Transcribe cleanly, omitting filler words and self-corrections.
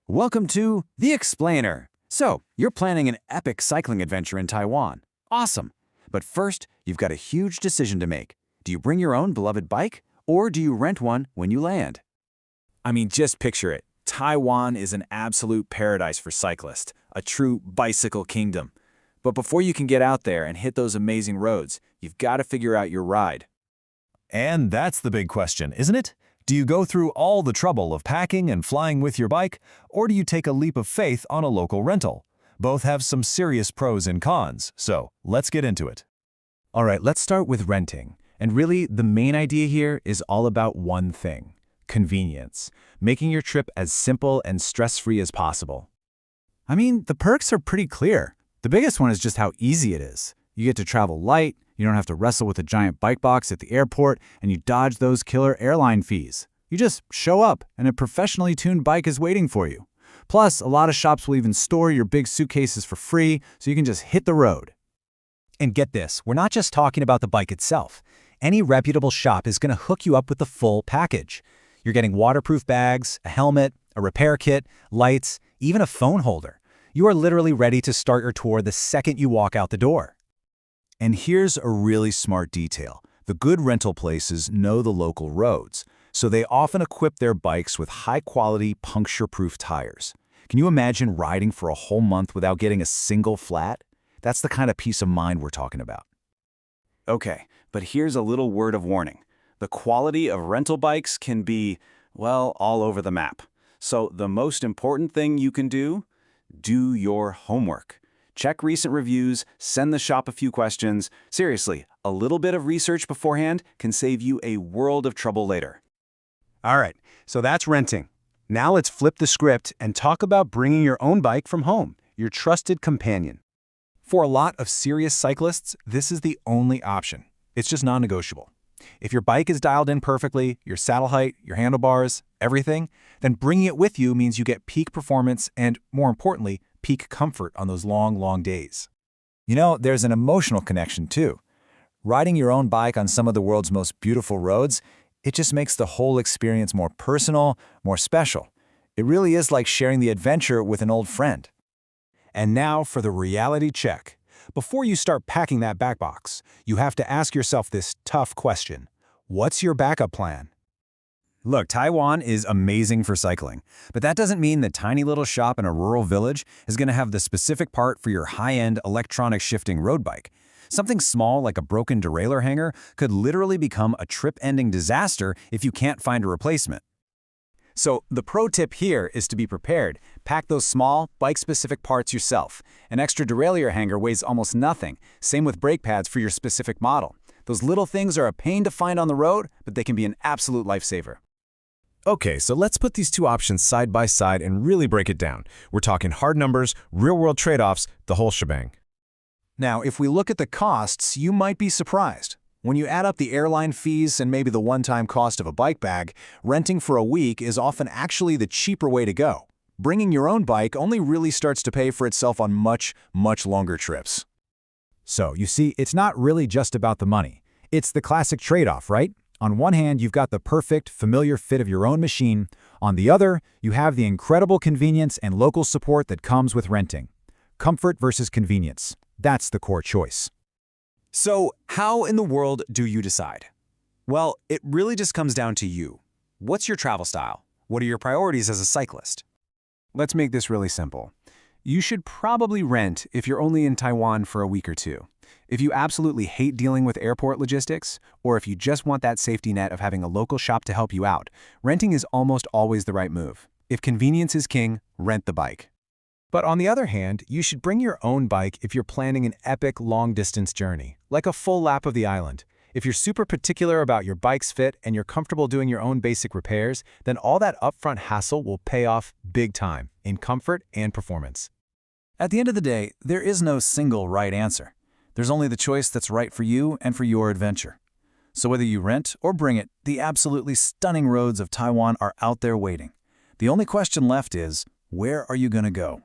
Welcome to The Explainer. So, you're planning an epic cycling adventure in Taiwan. Awesome. But first, you've got a huge decision to make. Do you bring your own beloved bike, or do you rent one when you land? I mean, just picture it. Taiwan is an absolute paradise for cyclists, a true bicycle kingdom. But before you can get out there and hit those amazing roads, you've got to figure out your ride. And that's the big question, isn't it? Do you go through all the trouble of packing and flying with your bike, or do you take a leap of faith on a local rental? Both have some serious pros and cons, so let's get into it. All right, let's start with renting. And really, the main idea here is all about one thing: convenience, making your trip as simple and stress-free as possible. I mean, the perks are pretty clear. The biggest one is just how easy it is. You get to travel light, you don't have to wrestle with a giant bike box at the airport, and you dodge those killer airline fees. You just show up, and a professionally tuned bike is waiting for you. Plus, a lot of shops will even store your big suitcases for free, so you can just hit the road. And get this, we're not just talking about the bike itself. Any reputable shop is going to hook you up with the full package. You're getting waterproof bags, a helmet, a repair kit, lights, even a phone holder. You are literally ready to start your tour the second you walk out the door. And here's a really smart detail. The good rental places know the local roads, so they often equip their bikes with high-quality, puncture-proof tires. Can you imagine riding for a whole month without getting a single flat? That's the kind of peace of mind we're talking about. Okay, but here's a little word of warning. The quality of rental bikes can be, well, all over the map. So the most important thing you can do your homework. Check recent reviews, send the shop a few questions. Seriously, a little bit of research beforehand can save you a world of trouble later. All right, so that's renting. Now let's flip the script and talk about bringing your own bike from home, your trusted companion. For a lot of serious cyclists, this is the only option. It's just non-negotiable. If your bike is dialed in perfectly, your saddle height, your handlebars, everything, then bringing it with you means you get peak performance and, more importantly, peak comfort on those long days. You know, there's an emotional connection too. Riding your own bike on some of the world's most beautiful roads, it just makes the whole experience more personal, more special. It really is like sharing the adventure with an old friend. And now for the reality check. Before you start packing that back box, you have to ask yourself this tough question. What's your backup plan? Look, Taiwan is amazing for cycling, but that doesn't mean the tiny little shop in a rural village is going to have the specific part for your high-end electronic shifting road bike. Something small like a broken derailleur hanger could literally become a trip-ending disaster if you can't find a replacement. So the pro tip here is to be prepared. Pack those small, bike-specific parts yourself. An extra derailleur hanger weighs almost nothing. Same with brake pads for your specific model. Those little things are a pain to find on the road, but they can be an absolute lifesaver. Okay, so let's put these two options side by side and really break it down. We're talking hard numbers, real-world trade-offs, the whole shebang. Now, if we look at the costs, you might be surprised. When you add up the airline fees and maybe the one-time cost of a bike bag, renting for a week is often actually the cheaper way to go. Bringing your own bike only really starts to pay for itself on much longer trips. So, you see, it's not really just about the money. It's the classic trade-off, right? On one hand, you've got the perfect, familiar fit of your own machine. On the other, you have the incredible convenience and local support that comes with renting. Comfort versus convenience. That's the core choice. So, how in the world do you decide? Well, it really just comes down to you. What's your travel style? What are your priorities as a cyclist? Let's make this really simple. You should probably rent if you're only in Taiwan for a week or two. If you absolutely hate dealing with airport logistics, or if you just want that safety net of having a local shop to help you out, renting is almost always the right move. If convenience is king, rent the bike. But on the other hand, you should bring your own bike if you're planning an epic long-distance journey, like a full lap of the island. If you're super particular about your bike's fit and you're comfortable doing your own basic repairs, then all that upfront hassle will pay off big time in comfort and performance. At the end of the day, there is no single right answer. There's only the choice that's right for you and for your adventure. So whether you rent or bring it, the absolutely stunning roads of Taiwan are out there waiting. The only question left is, where are you going to go?